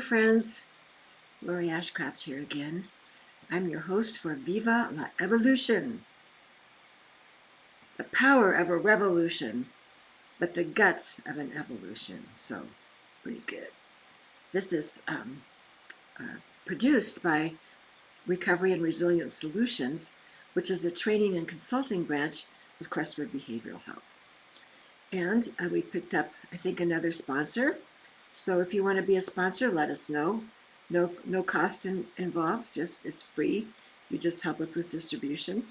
friends. Lori Ashcraft here again. I'm your host for Viva la Evolution. The power of a revolution, but the guts of an evolution. So, pretty good. This is produced by Recovery and Resilience Solutions, which is a training and consulting branch of Crestwood Behavioral Health. And we picked up, I think, another sponsor. So if you want to be a sponsor, let us know. No cost involved, just it's free. You just help us with distribution.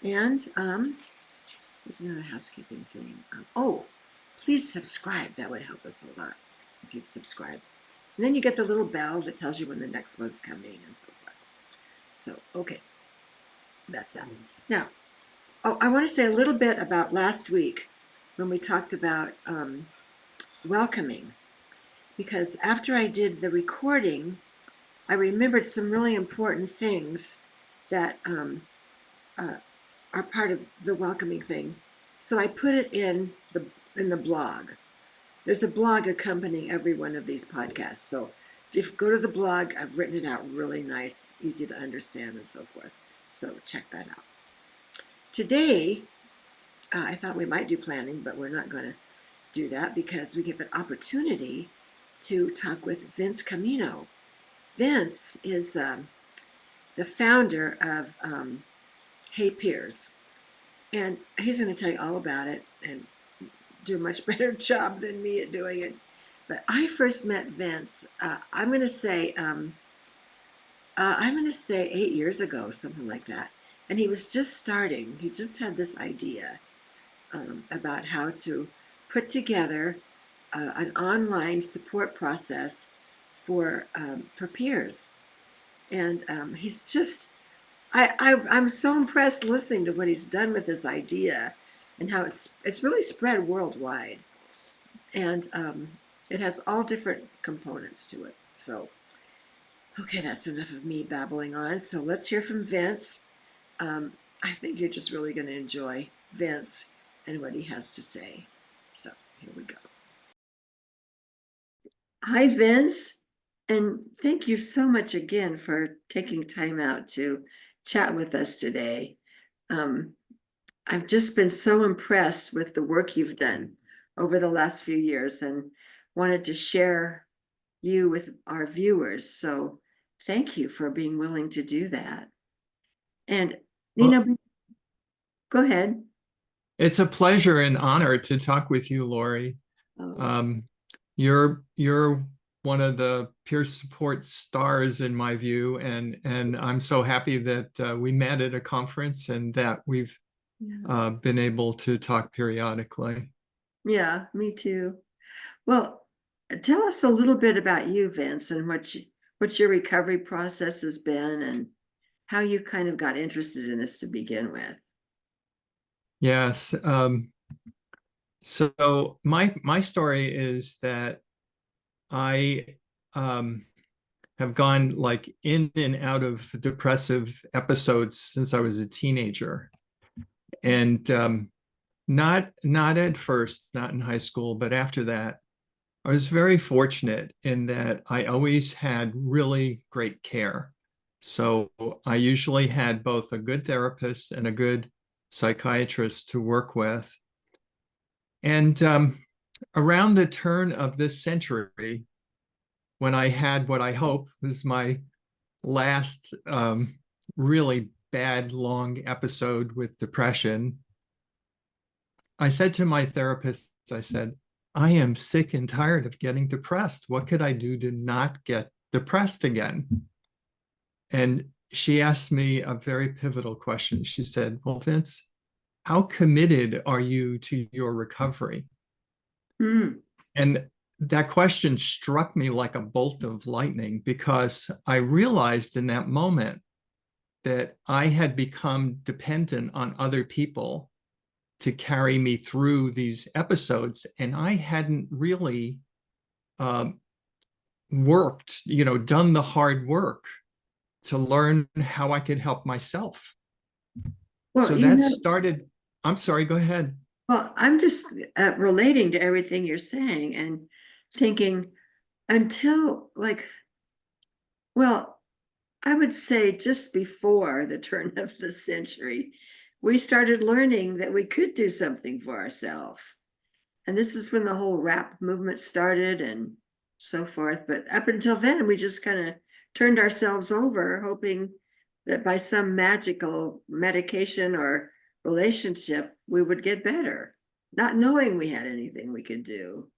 And there's another housekeeping thing. Please subscribe. That would help us a lot if you'd subscribe. And then you get the little bell that tells you when the next one's coming and so forth. So, okay, that's that. Now, I want to say a little bit about last week when we talked about welcoming. Because after I did the recording, I remembered some really important things that are part of the welcoming thing. So I put it in the blog. There's a blog accompanying every one of these podcasts. So if you go to the blog, I've written it out really nice, easy to understand and so forth. So check that out. Today, I thought we might do planning, but we're not going to do that because we get an opportunity to talk with Vince Caimano. Vince is the founder of Hey Peers, and he's going to tell you all about it and do a much better job than me at doing it. But I first met Vince. I'm going to say 8 years ago, something like that. And he was just starting. He just had this idea about how to put together an online support process for peers. And he's just, I'm so impressed listening to what he's done with this idea and how it's really spread worldwide. And it has all different components to it. So, okay, that's enough of me babbling on. So let's hear from Vince. I think you're just really going to enjoy Vince and what he has to say. So here we go. Hi, Vince. And thank you so much again for taking time out to chat with us today. I've just been so impressed with the work you've done over the last few years and wanted to share you with our viewers. So thank you for being willing to do that. And, go ahead. It's a pleasure and honor to talk with you, Lori. You're one of the peer support stars in my view, and I'm so happy that we met at a conference and that we've been able to talk periodically. Yeah, me too. Well, tell us a little bit about you, Vince, and what your recovery process has been and how you kind of got interested in this to begin with. Yes. So my story is that I have gone like in and out of depressive episodes since I was a teenager. And not at first, not in high school, but after that, I was very fortunate in that I always had really great care. So I usually had both a good therapist and a good psychiatrist to work with. And around the turn of this century, when I had what I hope was my last really bad, long episode with depression, I said to my therapist, I said, I am sick and tired of getting depressed. What could I do to not get depressed again? And she asked me a very pivotal question. She said, well, Vince, how committed are you to your recovery? And that question struck me like a bolt of lightning because I realized in that moment that I had become dependent on other people to carry me through these episodes, and I hadn't really worked, done the hard work to learn how I could help myself. Well, so that started, I'm sorry, go ahead. Well, I'm just relating to everything you're saying and thinking until like Well, I would say just before the turn of the century, we started learning that we could do something for ourselves. And this is when the whole rap movement started and so forth. But up until then, we just kind of turned ourselves over, hoping that by some magical medication or relationship, we would get better, not knowing we had anything we could do.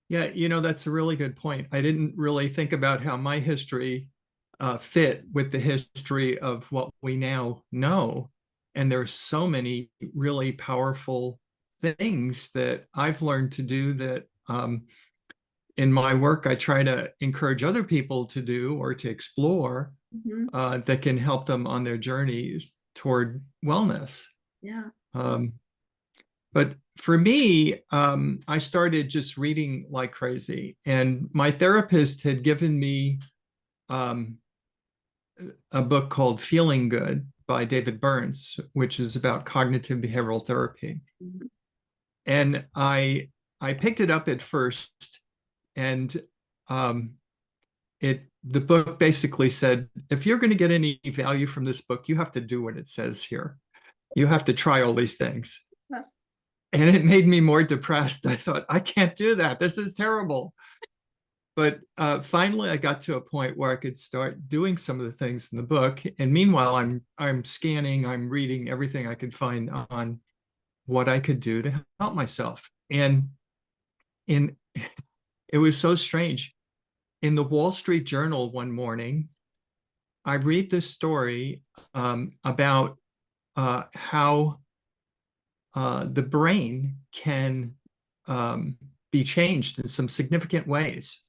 Yeah, that's a really good point. I didn't really think about how my history fit with the history of what we now know. And there's so many really powerful things that I've learned to do that in my work, I try to encourage other people to do or to explore Mhm. that can help them on their journeys toward wellness. Yeah. Um, but for me, I started just reading like crazy. And my therapist had given me um, a book called Feeling Good by David Burns, which is about cognitive behavioral therapy. Mhm. And I picked it up at first, and um, the book basically said, if you're going to get any value from this book, you have to do what it says here. You have to try all these things. And it made me more depressed. I thought, I can't do that. This is terrible. But finally, I got to a point where I could start doing some of the things in the book. And meanwhile, I'm scanning, I'm reading everything I could find on what I could do to help myself. And in it was so strange. In the Wall Street Journal one morning, I read this story about how the brain can be changed in some significant ways.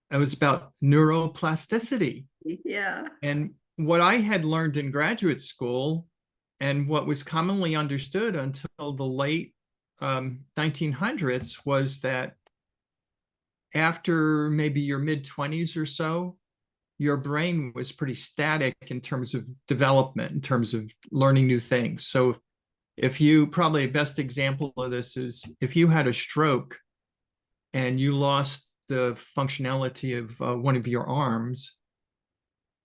It was about neuroplasticity. Yeah. And what I had learned in graduate school and what was commonly understood until the late 1900s was that after maybe your mid 20s or so, your brain was pretty static in terms of development, in terms of learning new things. So if you probably best example of this is if you had a stroke and you lost the functionality of one of your arms,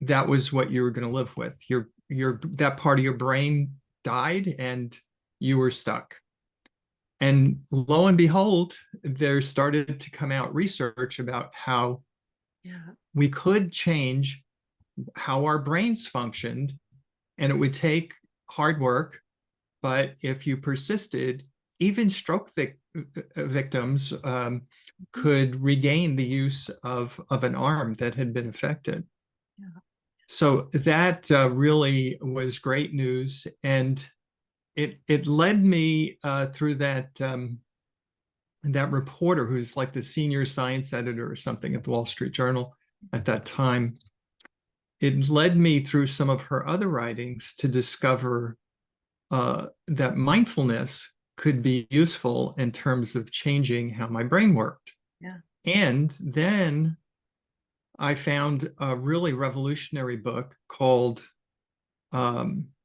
that was what you were going to live with. Your that part of your brain died and you were stuck. And lo and behold, there started to come out research about how Yeah. we could change how our brains functioned, and it would take hard work. But if you persisted, even stroke victims could regain the use of an arm that had been affected. Yeah. So that really was great news. And it led me through that reporter who's like the senior science editor or something at the Wall Street Journal at that time. It led me through some of her other writings to discover that mindfulness could be useful in terms of changing how my brain worked. Yeah. And then I found a really revolutionary book called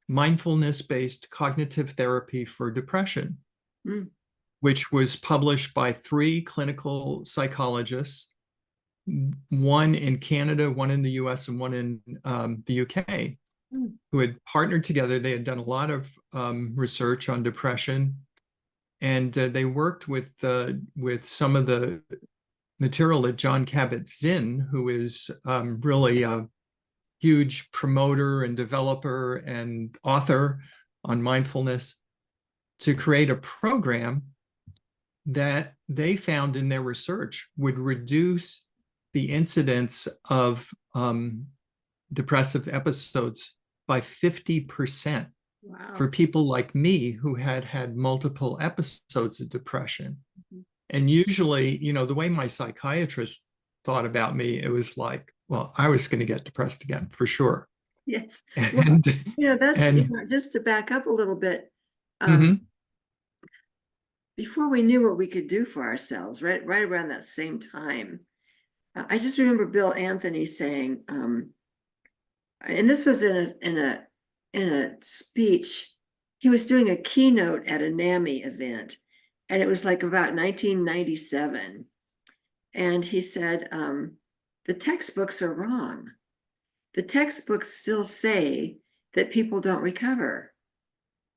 Mindfulness-Based Cognitive Therapy for Depression, Mm. which was published by three clinical psychologists, one in Canada, one in the US, and one in the UK, Mm. who had partnered together. They had done a lot of research on depression, and they worked with some of the material that John Kabat-Zinn, who is really a huge promoter and developer and author on mindfulness, to create a program that they found in their research would reduce the incidence of depressive episodes by 50% for Wow. people like me who had had multiple episodes of depression. Mhm. And usually, the way my psychiatrist thought about me, it was like, well, I was going to get depressed again for sure. Yes. Well, And that's, and just to back up a little bit, mhm. before we knew what we could do for ourselves, right around that same time, I just remember Bill Anthony saying, and this was in a speech. He was doing a keynote at a NAMI event, and it was like about 1997. And he said, the textbooks are wrong. The textbooks still say that people don't recover.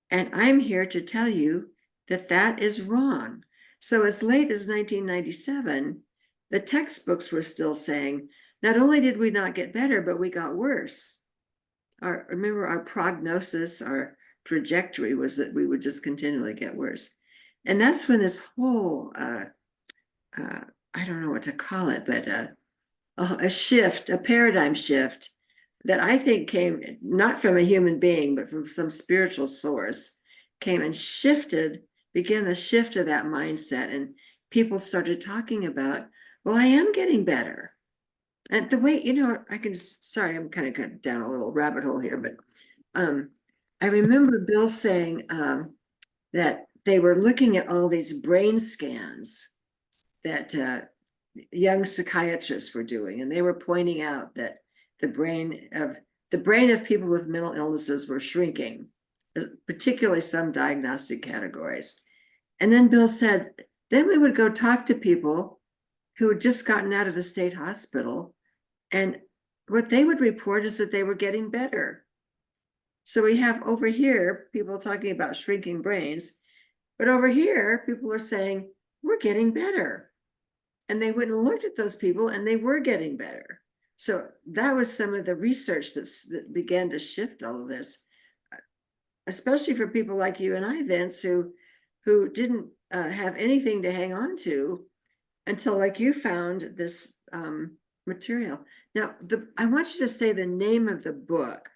And I'm here to tell you that that is wrong. So as late as 1997, the textbooks were still saying, not only did we not get better, but we got worse. Remember, our prognosis, our trajectory was that we would just continually get worse. And that's when this whole, I don't know what to call it, but a shift, a paradigm shift that I think came not from a human being, but from some spiritual source, came and began the shift of that mindset. And people started talking about, well, I am getting better. And the way, sorry, I'm kind of got down a little rabbit hole here, but I remember Bill saying that they were looking at all these brain scans that young psychiatrists were doing, and they were pointing out that the brain of people with mental illnesses were shrinking, particularly some diagnostic categories. And then Bill said, then we would go talk to people who had just gotten out of the state hospital, and what they would report is that they were getting better. So we have over here people talking about shrinking brains, but over here people are saying we're getting better. And they went and looked at those people and they were getting better. So that was some of the research that began to shift all of this, especially for people like you and I, Vince, who didn't have anything to hang on to until, like, you found this material. Now, I want you to say the name of the book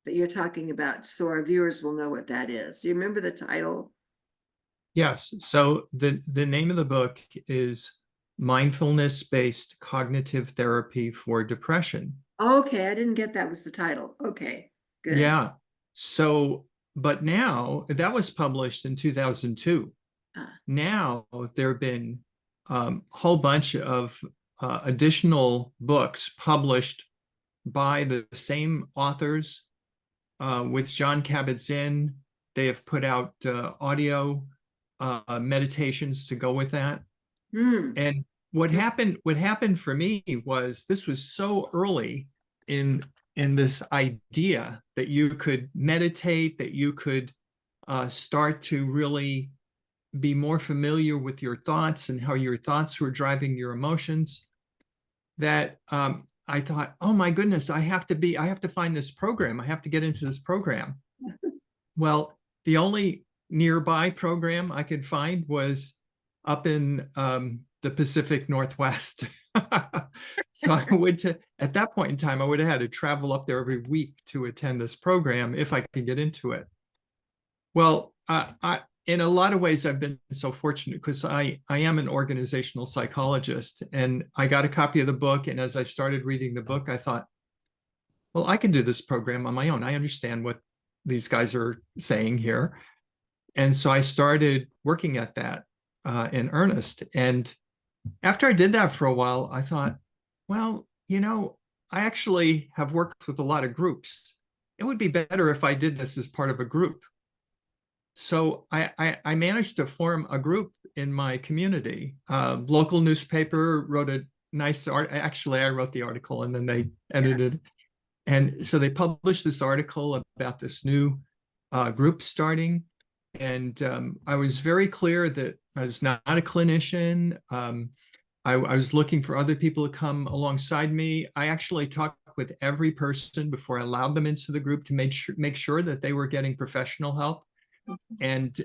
that you're talking about so our viewers will know what that is. Do you remember the title? Yes. So the name of the book is Mindfulness-Based Cognitive Therapy for Depression. Okay, I didn't get that was the title. Okay, good. Yeah. So, but now that was published in 2002. Now there have been a whole bunch of additional books published by the same authors with John Kabat-Zinn. They have put out audio meditations to go with that. And what happened for me was this was so early in this idea that you could meditate, that you could start to really be more familiar with your thoughts and how your thoughts were driving your emotions, that I thought, oh my goodness, I have to find this program. I have to get into this program. Well, the only nearby program I could find was up in the Pacific Northwest. So at that point in time, I would have had to travel up there every week to attend this program if I could get into it. Well, in a lot of ways, I've been so fortunate because I am an organizational psychologist, and I got a copy of the book. And as I started reading the book, I thought, well, I can do this program on my own. I understand what these guys are saying here. And so I started working at that in earnest. And after I did that for a while, I thought, well, I actually have worked with a lot of groups. It would be better if I did this as part of a group. So I managed to form a group in my community. Local newspaper wrote a nice article. Actually, I wrote the article and then they edited it. And so they published this article about this new group starting. And I was very clear that I was not a clinician. I was looking for other people to come alongside me. I actually talked with every person before I allowed them into the group to make sure that they were getting professional help, and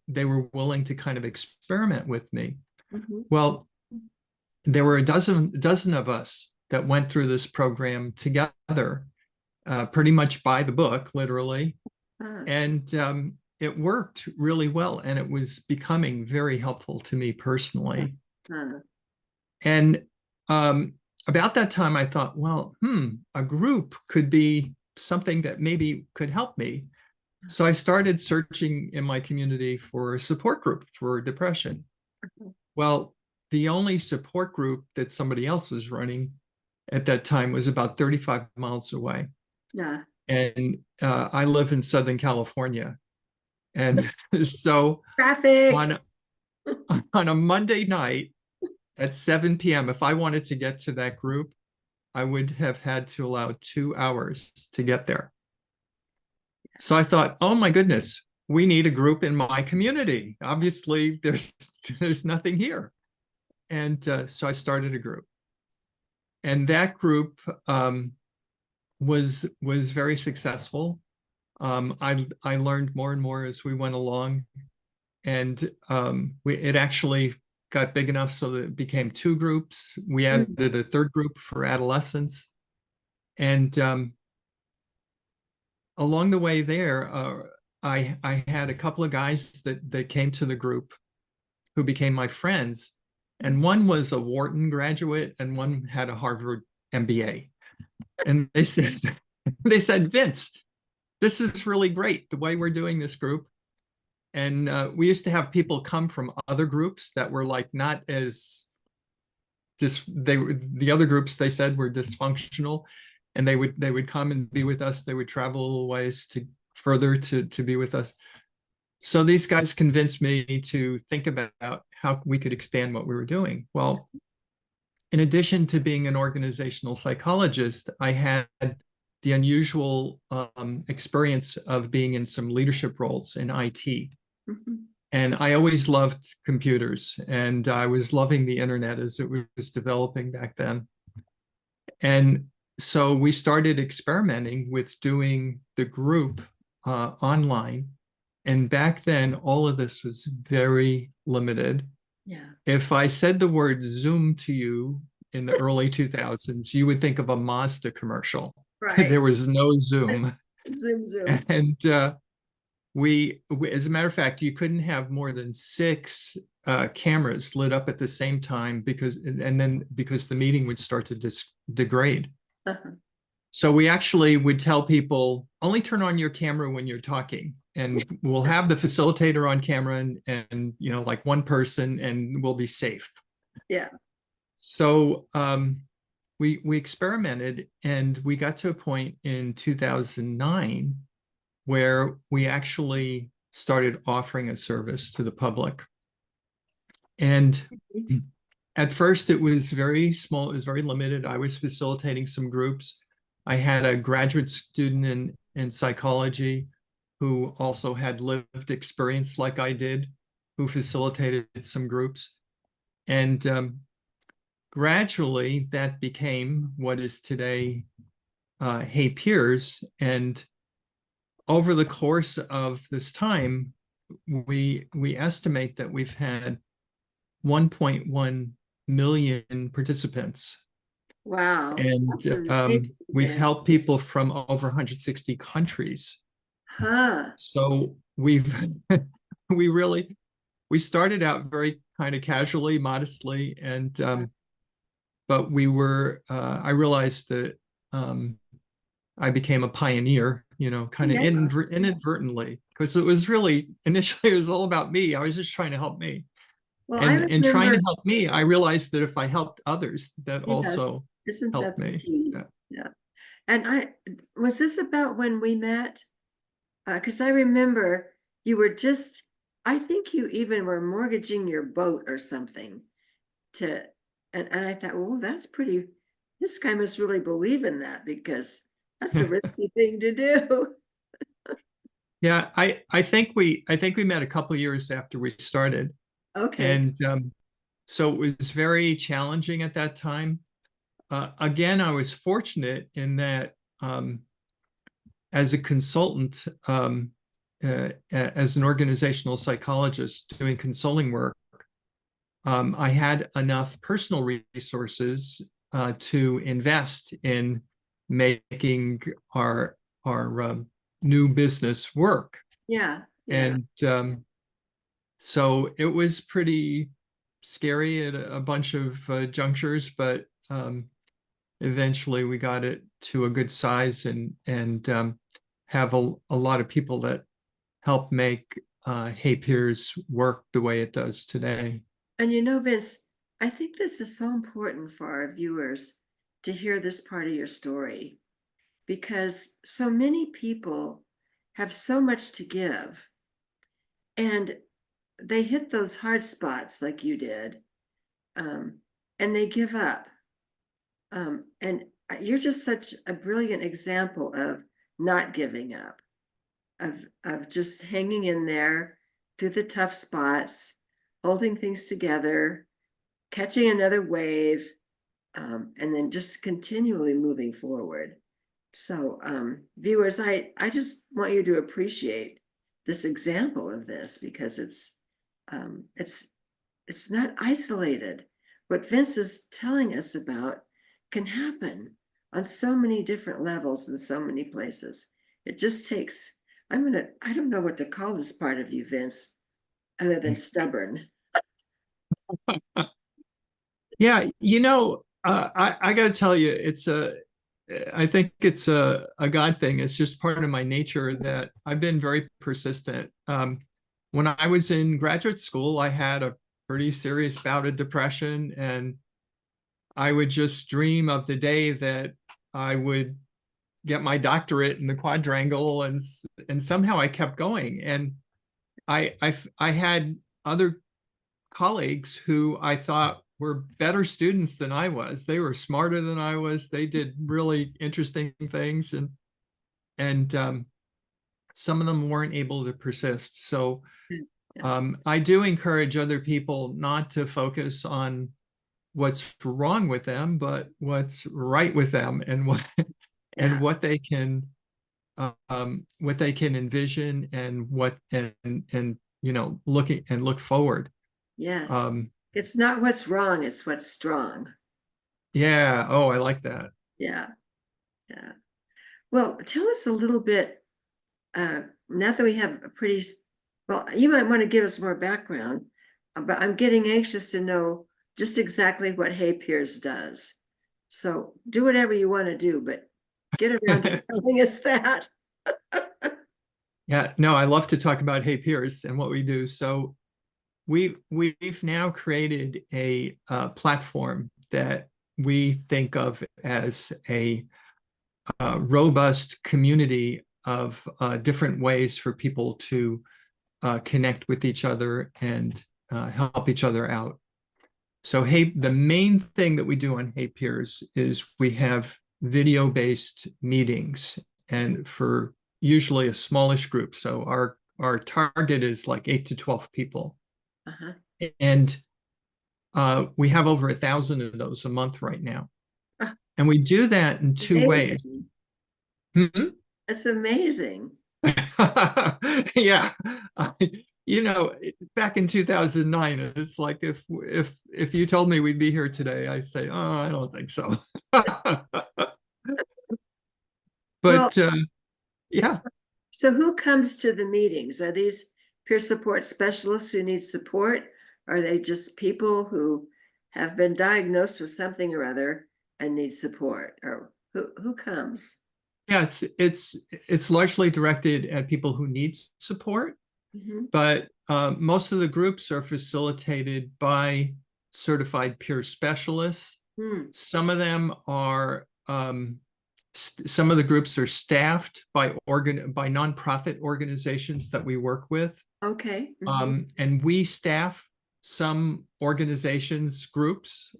they were willing to kind of experiment with me. Well, there were a dozen of us that went through this program together, pretty much by the book, literally, and it worked really well, and it was becoming very helpful to me personally. And about that time, I thought, well, a group could be something that maybe could help me. So I started searching in my community for a support group for depression. Well, the only support group that somebody else was running at that time was about 35 miles away. Yeah. And I live in Southern California. And so Traffic. on a Monday night at 7 p.m. If I wanted to get to that group, I would have had to allow 2 hours to get there. So I thought, oh my goodness, we need a group in my community. Obviously, there's nothing here. And so I started a group. And that group was very successful. I learned more and more as we went along. And it actually got big enough so that it became 2 groups. We added a 3rd group for adolescents. And along the way there, I had a couple of guys that came to the group who became my friends. And one was a Wharton graduate and one had a Harvard MBA. And they said, Vince, this is really great, the way we're doing this group. And we used to have people come from other groups that were like not as the other groups they said were dysfunctional, and they would come and be with us. They would travel a little ways to further to be with us. So these guys convinced me to think about how we could expand what we were doing. Well, in addition to being an organizational psychologist, I had the unusual experience of being in some leadership roles in IT. Mm-hmm. And I always loved computers, and I was loving the internet as it was developing back then. And so we started experimenting with doing the group online. And back then, all of this was very limited. Yeah. If I said the word Zoom to you in the early 2000s, you would think of a Mazda commercial. Right. There was no Zoom. Zoom. And we, as a matter of fact, you couldn't have more than 6 cameras lit up at the same time because the meeting would start to degrade. Uh-huh. So we actually would tell people, only turn on your camera when you're talking, and we'll have the facilitator on camera and like one person, and we'll be safe. Yeah. So we experimented, and we got to a point in 2009 where we actually started offering a service to the public. And at first it was very small, it was very limited. I was facilitating some groups. I had a graduate student in psychology who also had lived experience like I did, who facilitated some groups. And gradually that became what is today Hey Peers. And over the course of this time, we estimate that we've had 1.1 million participants. Wow. And we've helped people from over 160 countries. Huh. So we started out very kind of casually, modestly, and but I realized that I became a pioneer, kind of inadvertently, because it was really, initially it was all about me. I was just trying to help me. Well, and in trying to help me, I realized that if I helped others, that also helped me. Yeah. Yeah. And was this about when we met? Because I remember you were I think you even were mortgaging your boat or something and I thought, well, this guy must really believe in that, because that's a risky thing to do. Yeah, I think we met a couple of years after we started. Okay. And so it was very challenging at that time. Again, I was fortunate in that as a consultant, as an organizational psychologist doing consulting work, I had enough personal resources to invest in making our new business work. Yeah. And so it was pretty scary at a bunch of junctures, but eventually we got it to a good size and have a lot of people that help make Hey Peers work the way it does today. And Vince, I think this is so important for our viewers to hear this part of your story, because so many people have so much to give, and they hit those hard spots like you did. and they give up. And you're just such a brilliant example of not giving up, of just hanging in there through the tough spots, holding things together, catching another wave, and then just continually moving forward. So, viewers, I just want you to appreciate this example of this, because it's not isolated. What Vince is telling us about can happen on so many different levels in so many places. It just takes, I don't know what to call this part of you, Vince, other than stubborn. Yeah, I got to tell you, I think it's a God thing. It's just part of my nature that I've been very persistent. When I was in graduate school, I had a pretty serious bout of depression, and I would just dream of the day that I would get my doctorate in the quadrangle, and somehow I kept going. And I had other colleagues who I thought were better students than I was. They were smarter than I was. They did really interesting things, and some of them weren't able to persist. So I do encourage other people not to focus on what's wrong with them, but what's right with them, and Yeah. what they can envision, and look forward. Yes. Um, It's not what's wrong, it's what's strong. yeah. Oh, I like that. Yeah. Yeah. Well, tell us a little bit, now that we have a pretty, well, you might want to give us more background, but I'm getting anxious to know just exactly what Hey Piers does. So do whatever you want to do, but get around to telling us that. Yeah, no, I love to talk about Hey Piers and what we do. So we've now created a platform that we think of as a robust community of different ways for people to connect with each other and help each other out. So the main thing that we do on Hey Piers is we have video-based meetings, and for usually a smallish group. So our target is like 8 to 12 people. Uh-huh. And we have over 1,000 of those a month right now. And we do that in two ways. Amazing. Hmm? That's amazing. Yeah. Back in 2009, it's like if you told me we'd be here today, I'd say, oh, I don't think so. Well, But yeah. so who comes to the meetings? Are these peer support specialists who need support? Are they just people who have been diagnosed with something or other and need support? Or who comes? Yeah, it's largely directed at people who need support, Mhm. but most of the groups are facilitated by certified peer specialists. Hmm. Some of them are some of the groups are staffed by nonprofit organizations that we work with. Okay. Mhm. And we staff some organizations groups.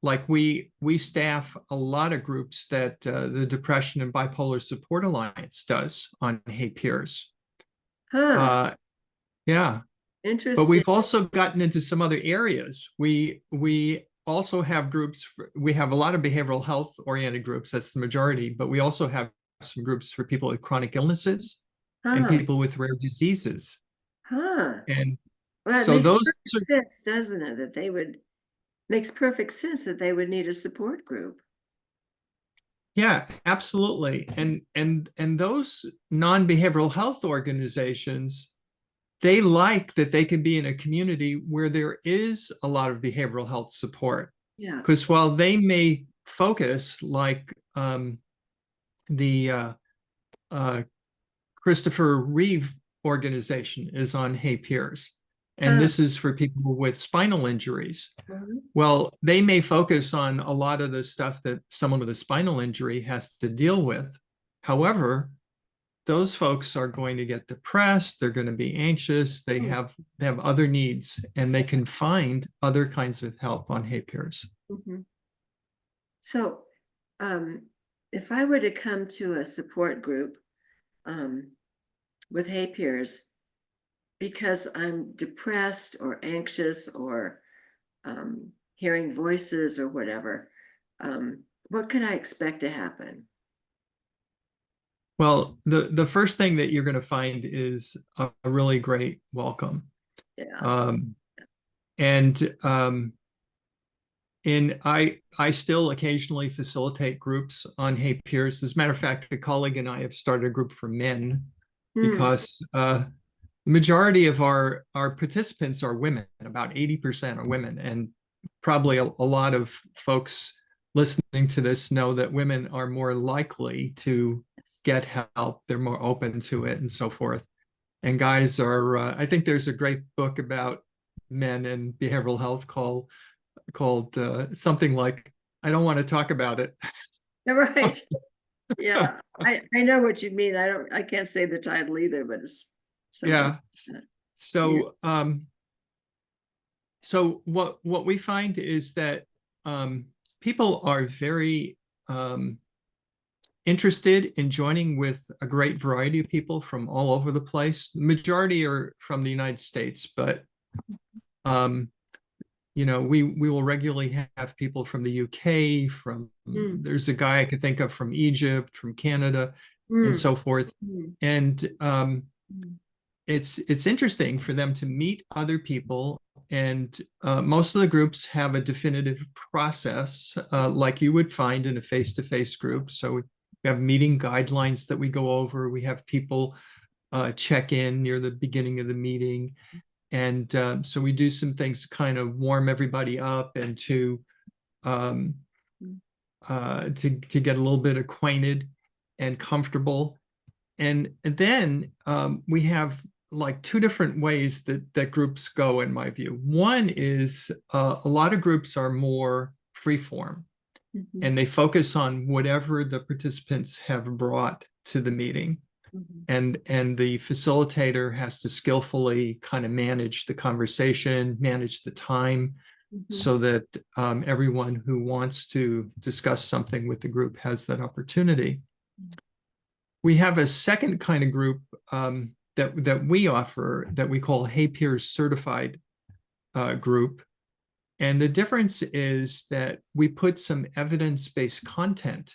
Like we staff a lot of groups that the Depression and Bipolar Support Alliance does on Hey Piers. Huh. Yeah, but Interesting. we've also gotten into some other areas. We also have groups. We have a lot of behavioral health oriented groups. That's the majority. But we also have some groups for people with chronic illnesses and Huh. people with rare diseases. Huh. And Well, that so makes those perfect are, sense, doesn't it? That they would, makes perfect sense that they would need a support group. yeah, absolutely. And those non-behavioral health organizations, they like that they can be in a community where there is a lot of behavioral health support. Yeah. Because while they may focus like the uh, Christopher Reeve organization is on Hey Piers, and Huh. this is for people with spinal injuries. Mhm. Well, they may focus on a lot of the stuff that someone with a spinal injury has to deal with. However, those folks are going to get depressed, they're going to be anxious, they have other needs, and they can find other kinds of help on Hey Peers. Mm-hmm. So if I were to come to a support group with Hey Peers because I'm depressed or anxious or hearing voices or whatever, what can I expect to happen? Well, the first thing that you're going to find is a really great welcome. Yeah. And I still occasionally facilitate groups on Hey Peers. As a matter of fact, a colleague and I have started a group for men because the majority of our participants are women. About 80% are women, and probably a lot of folks listening to this know that women are more likely to get help. They're more open to it and so forth. And guys are, I think there's a great book about men and behavioral health called something like, I don't want to talk about it. Right. Yeah. I know what you mean. I can't say the title either, but it's something. Yeah. Like So, so what we find is that people are very interested in joining with a great variety of people from all over the place. The majority are from the United States, but you know, we will regularly have people from the UK, from there's a guy I could think of from Egypt, from Canada, and so forth. And it's interesting for them to meet other people. And most of the groups have a definitive process, like you would find in a face-to-face group. So we have meeting guidelines that we go over. We have people check in near the beginning of the meeting. And so we do some things to kind of warm everybody up and to get a little bit acquainted and comfortable. And then we have like two different ways that groups go, in my view. One is a lot of groups are more freeform, and they focus on whatever the participants have brought to the meeting. And the facilitator has to skillfully kind of manage the conversation, manage the time, so that everyone who wants to discuss something with the group has that opportunity. We have a second kind of group that we offer that we call Hey Peers Certified group. And the difference is that we put some evidence-based content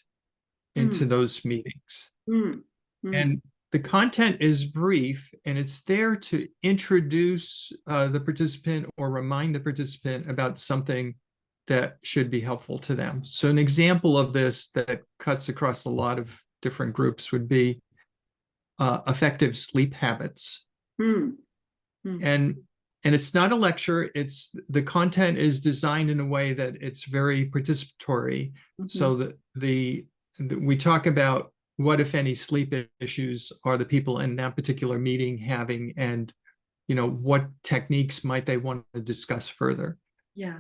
into those meetings. And the content is brief, and it's there to introduce the participant or remind the participant about something that should be helpful to them. So an example of this that cuts across a lot of different groups would be effective sleep habits. And it's not a lecture. It's the content is designed in a way that it's very participatory, so that we talk about what, if any, sleep issues are the people in that particular meeting having, and you know, what techniques might they want to discuss further. Yeah.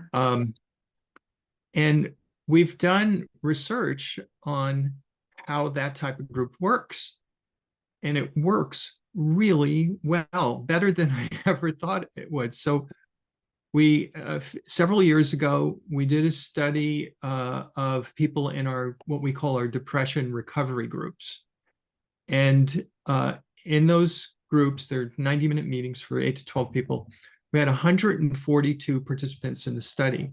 And we've done research on how that type of group works, and it works really well, better than I ever thought it would. So we several years ago, we did a study of people in our what we call our depression recovery groups. And in those groups, they're 90-minute meetings for 8 to 12 people. We had 142 participants in the study.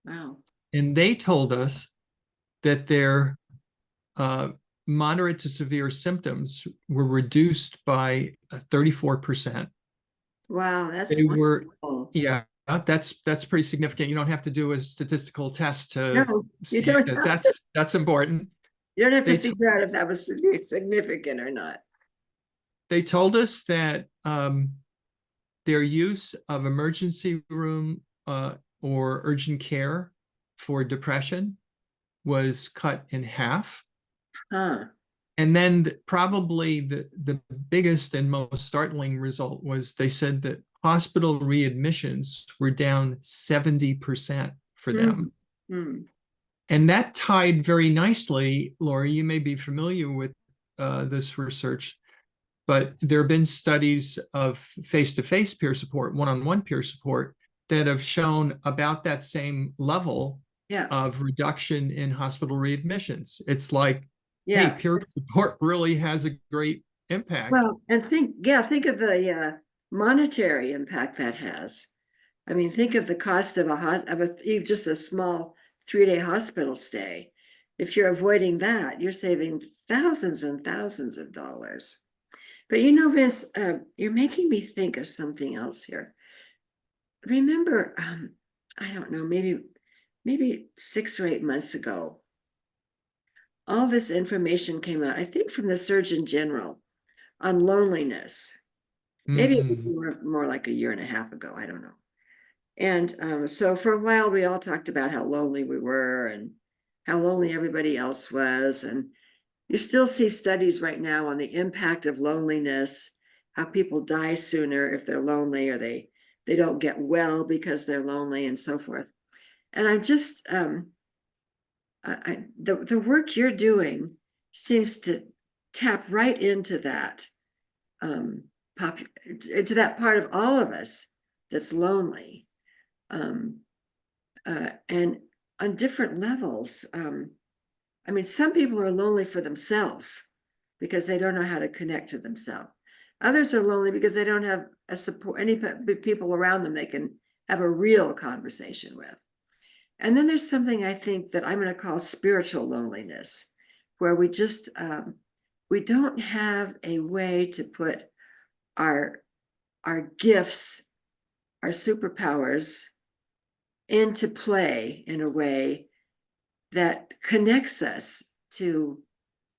Wow. And they told us that their moderate to severe symptoms were reduced by 34%. Wow, that's They wonderful. were, yeah, that's pretty significant. You don't have to do a statistical test to No, you see don't that that's important. You don't have to They figure out if that was significant or not. They told us that their use of emergency room or urgent care for depression was cut in half. And then probably the biggest and most startling result was they said that hospital readmissions were down 70% for them. And that tied very nicely, Lori, you may be familiar with this research, but there have been studies of face-to-face peer support, one-on-one peer support, that have shown about that same level Yeah. of reduction in hospital readmissions. It's like, hey, Yeah. peer support really has a great impact. Well, and think of the monetary impact that has. I mean, think of the cost of just a small 3-day hospital stay. If you're avoiding that, you're saving thousands and thousands of dollars. But Vince, you're making me think of something else here. Remember, I don't know, maybe 6 or 8 months ago, all this information came out, I think from the Surgeon General, on loneliness. Maybe it was more like a year and a half ago. I don't know. And so for a while, we all talked about how lonely we were and how lonely everybody else was. And you still see studies right now on the impact of loneliness, how people die sooner if they're lonely, or they don't get well because they're lonely, and so forth. And I'm just the work you're doing seems to tap right into that into that part of all of us that's lonely, and on different levels. I mean, some people are lonely for themselves because they don't know how to connect to themselves. Others are lonely because they don't have any people around them they can have a real conversation with. And then there's something I think that I'm going to call spiritual loneliness, where we just we don't have a way to put our gifts, our superpowers into play in a way that connects us to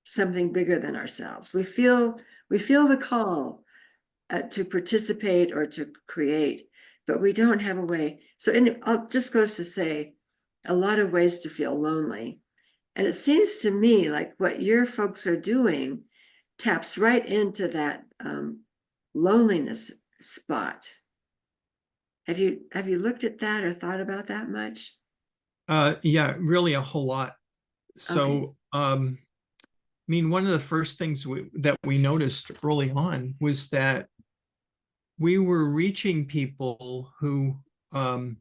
something bigger than ourselves. We feel the call to participate or to create, but we don't have a way. So it just goes to say a lot of ways to feel lonely. And it seems to me like what your folks are doing taps right into that loneliness spot. Have you looked at that or thought about that much? Yeah, really a whole lot. So, Okay. I mean, one of the first things that we noticed early on was that we were reaching people who had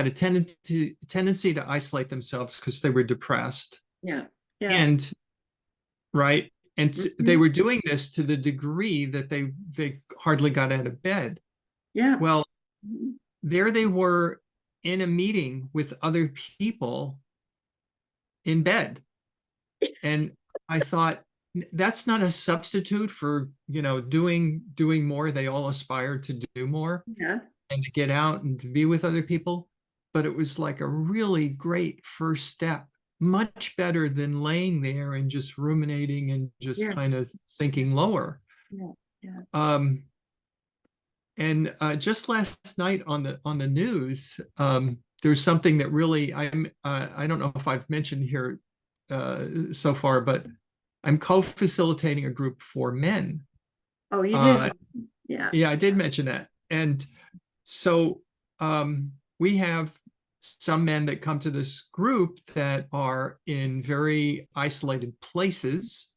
a tendency to isolate themselves because they were depressed. Yeah. Yeah. And right. And they Mhm. were doing this to the degree that they hardly got out of bed. Yeah. Well, Mhm. there they were in a meeting with other people in bed. And I thought, that's not a substitute for, doing more. They all aspire to do more Yeah. and to get out and to be with other people. But it was like a really great first step, much better than laying there and just ruminating and just Yeah. kind of sinking lower. Yeah. Yeah. And just last night on the news, there's something that really I don't know if I've mentioned here so far, but I'm co-facilitating a group for men. Oh, you did. Yeah. Yeah, I did mention that. And so we have some men that come to this group that are in very isolated places.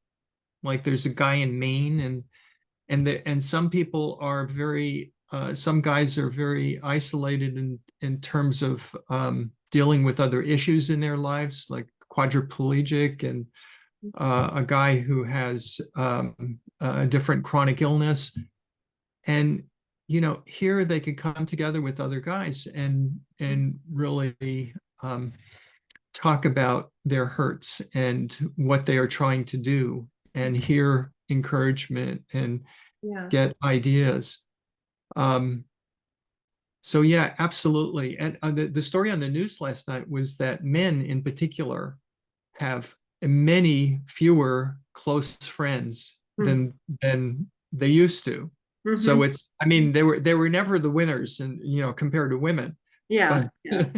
Like there's a guy in Maine, and some people are some guys are very isolated in terms of dealing with other issues in their lives, like quadriplegic, and a guy who has a different chronic illness. And here they could come together with other guys and really talk about their hurts and what they are trying to do, and hear encouragement and Yeah. get ideas. So yeah, absolutely. And the story on the news last night was that men in particular have many fewer close friends than they used to. So Mm-hmm. I mean, they were never the winners, and compared to women, Yeah. but Yeah.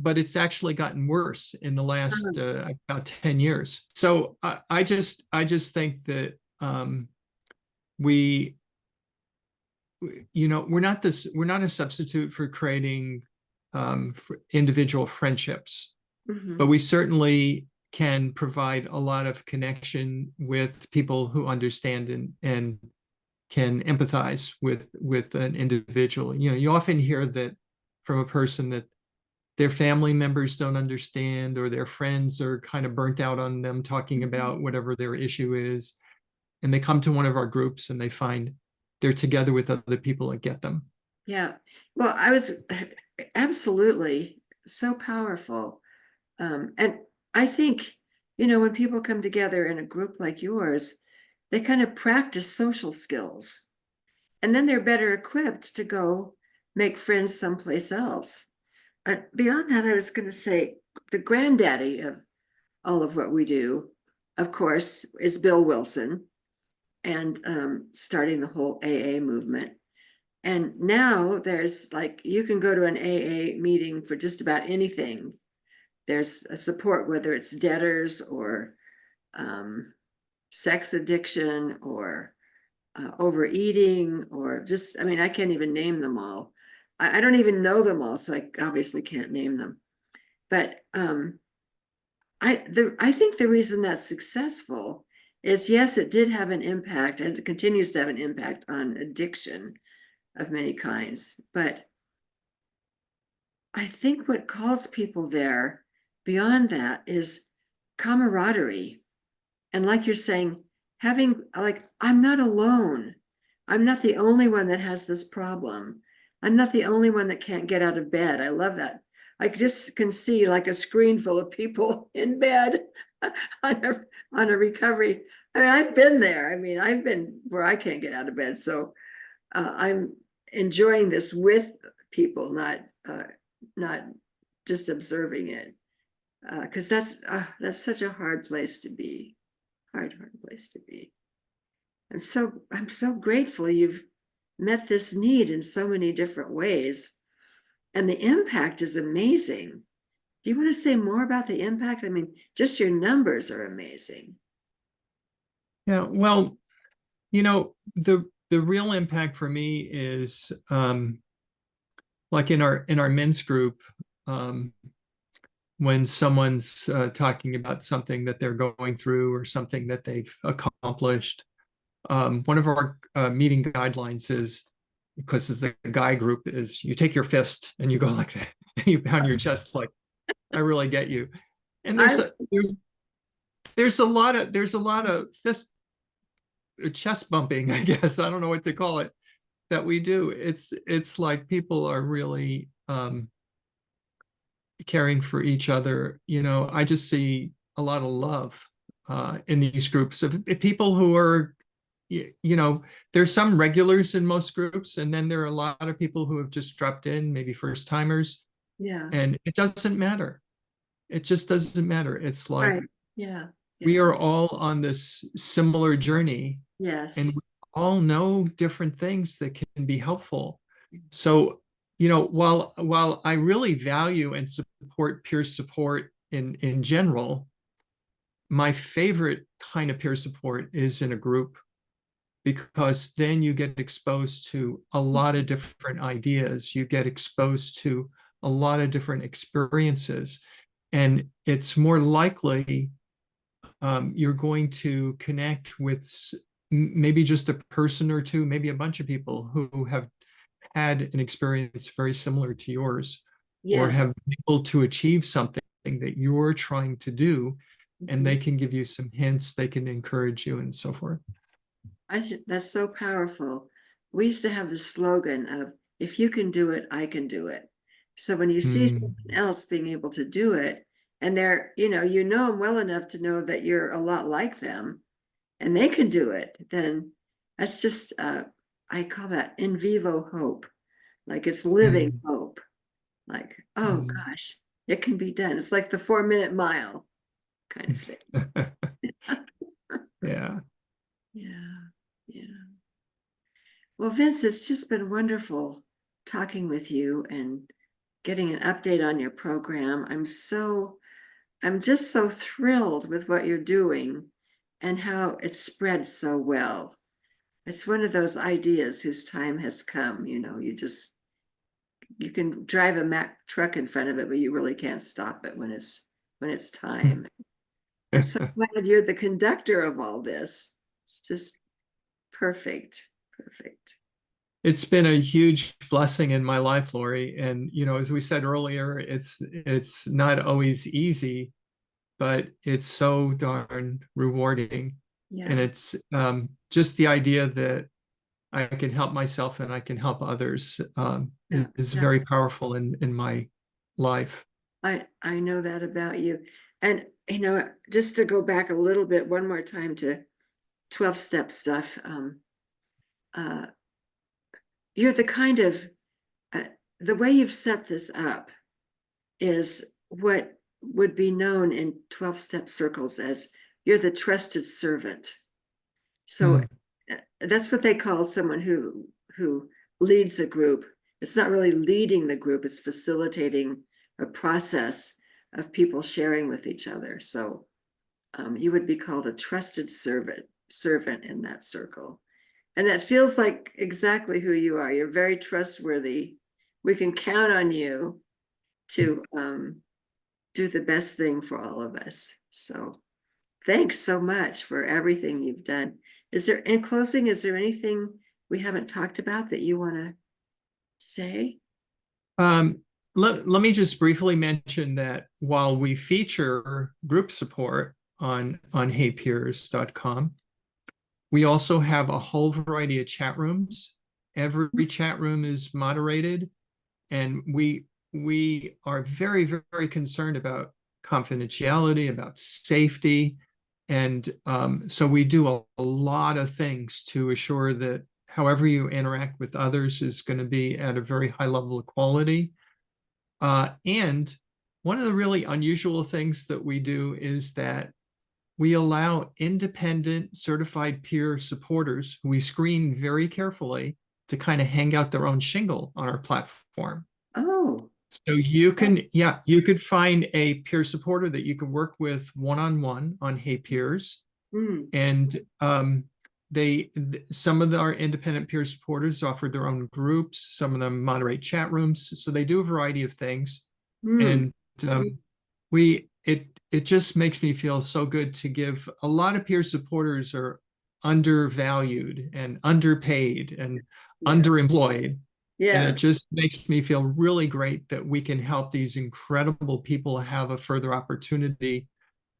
but it's actually gotten worse in the last Um, about 10 years. So I just think that we we're not a substitute for creating for individual friendships, mhm. but we certainly can provide a lot of connection with people who understand and can empathize with an individual. You know, you often hear that from a person that their family members don't understand, or their friends are kind of burnt out on them talking about whatever their issue is. And they come to one of our groups and they find they're together with other people that get them. Yeah. Well, I was absolutely so powerful. And I think, when people come together in a group like yours, they kind of practice social skills. And then they're better equipped to go make friends someplace else. Beyond that, I was going to say the granddaddy of all of what we do, of course, is Bill Wilson, and starting the whole AA movement. And now there's you can go to an AA meeting for just about anything. There's a support, whether it's debtors or sex addiction or overeating, or just, I can't even name them all. I don't even know them all, so I obviously can't name them. But I think the reason that's successful is, yes, it did have an impact, and it continues to have an impact on addiction of many kinds. But I think what calls people there beyond that is camaraderie. And like you're saying, having, I'm not alone. I'm not the only one that has this problem. I'm not the only one that can't get out of bed. I love that. I just can see like a screen full of people in bed on a recovery. I've been there. I've been where I can't get out of bed. So I'm enjoying this with people, not just observing it, because that's such a hard place to be. Hard place to be. And so I'm so grateful you've met this need in so many different ways. And the impact is amazing. Do you want to say more about the impact? Just your numbers are amazing. Yeah, well, the real impact for me is like in our men's group, when someone's talking about something that they're going through or something that they've accomplished. One of our meeting guidelines is, because it's a guy group, is you take your fist and you go like that, and you pound your chest like, I really get you. And there's a lot of fist chest bumping, I guess. I don't know what to call it, that we do. It's like people are really caring for each other. I just see a lot of love in these groups of people who are, there's some regulars in most groups, and then there are a lot of people who have just dropped in, maybe first timers. Yeah. And it doesn't matter. It just doesn't matter. It's like, Right. Yeah. we are all on this similar journey, and Yes. we all know different things that can be helpful. So, while I really value and support peer support in general, my favorite kind of peer support is in a group, because then you get exposed to a lot of different ideas. You get exposed to a lot of different experiences, and it's more likely you're going to connect with maybe just a person or two, maybe a bunch of people who have had an experience very similar to yours, or Yes. have been able to achieve something that you're trying to do, and they can give you some hints, they can encourage you, and so forth. That's so powerful. We used to have the slogan of, if you can do it, I can do it. So when you see someone else being able to do it, and they're, them well enough to know that you're a lot like them, and they can do it, then that's just, I call that in vivo hope. Like, it's living hope. Like, oh gosh, it can be done. It's like the 4-minute mile kind of thing. Yeah. Yeah. Yeah. Well, Vince, it's just been wonderful talking with you and getting an update on your program. I'm just so thrilled with what you're doing and how it's spread so well. It's one of those ideas whose time has come. You can drive a Mack truck in front of it, but you really can't stop it when it's time. I'm so glad you're the conductor of all this. It's just perfect. Perfect. It's been a huge blessing in my life, Lori. And, as we said earlier, it's not always easy, but it's so darn rewarding. And Yeah. it's just the idea that I can help myself and I can help others Yeah. is Yeah. very powerful in my life. I know that about you. And just to go back a little bit one more time to 12-step stuff, uh, you're the kind of the way you've set this up is what would be known in 12-step circles as you're the trusted servant. So Mm. that's what they call someone who leads a group. It's not really leading the group, it's facilitating a process of people sharing with each other. So you would be called a trusted servant in that circle. And that feels like exactly who you are. You're very trustworthy. We can count on you to do the best thing for all of us. So thanks so much for everything you've done. In closing, is there anything we haven't talked about that you want to say? Um, let me just briefly mention that while we feature group support on heypeers.com, we also have a whole variety of chat rooms. Every chat room is moderated, and we are very, very concerned about confidentiality, about safety. And so we do a lot of things to assure that however you interact with others is going to be at a very high level of quality. And one of the really unusual things that we do is that we allow independent certified peer supporters who we screen very carefully to kind of hang out their own shingle on our platform. Oh, So you could find a peer supporter that you can work with one-on-one on Hey Peers. mm, And some of our independent peer supporters offer their own groups. Some of them moderate chat rooms. So they do a variety of things. mm, And it just makes me feel so good to give. A lot of peer supporters are undervalued and underpaid and yeah, underemployed. And it yes. just makes me feel really great that we can help these incredible people have a further opportunity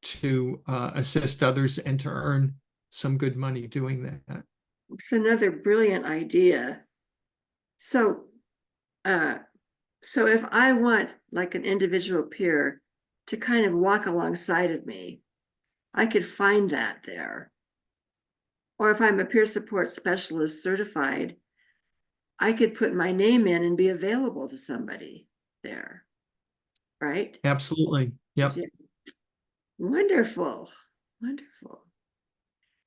to assist others and to earn some good money doing that. It's another brilliant idea. So, uh, so if I want like an individual peer to kind of walk alongside of me, I could find that there. Or if I'm a peer support specialist certified, I could put my name in and be available to somebody there, right? Absolutely. Yep. Yeah. Wonderful. Wonderful.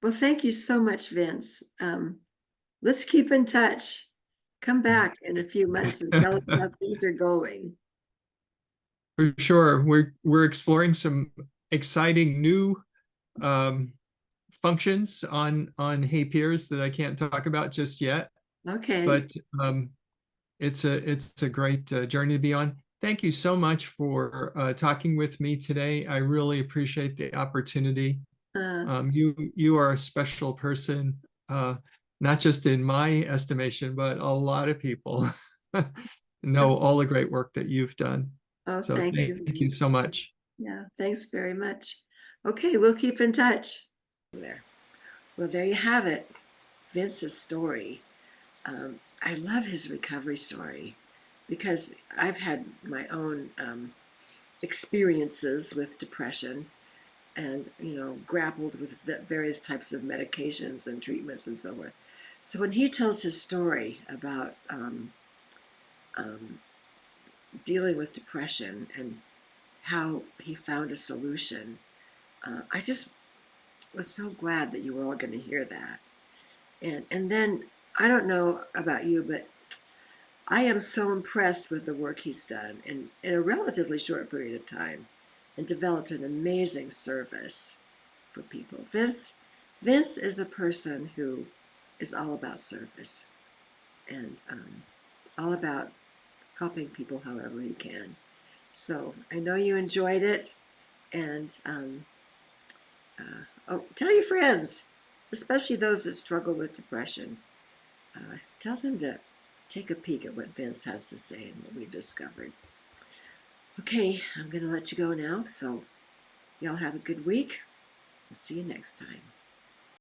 Well, thank you so much, Vince. Let's keep in touch. Come back in a few months and tell us how things are going. For sure. We're exploring some exciting new um, functions on Hey Peers that I can't talk about just yet, Okay. but it's a great journey to be on. Thank you so much for talking with me today. I really appreciate the opportunity. Uh, You are a special person, not just in my estimation, but a lot of people know all the great work that you've done. oh, So thank thank you you. so much. Yeah, thanks very much. Okay, we'll keep in touch. There. Well, there you have it. Vince's story. I love his recovery story because I've had my own experiences with depression and grappled with various types of medications and treatments and so forth. So when he tells his story about um, dealing with depression and how he found a solution, I just was so glad that you were all going to hear that. And then I don't know about you, but I am so impressed with the work he's done in a relatively short period of time and developed an amazing service for people. Vince is a person who is all about service and all about helping people however he can. So I know you enjoyed it, and Oh, tell your friends, especially those that struggle with depression. Tell them to take a peek at what Vince has to say and what we've discovered. Okay, I'm going to let you go now, so y'all have a good week. I'll see you next time.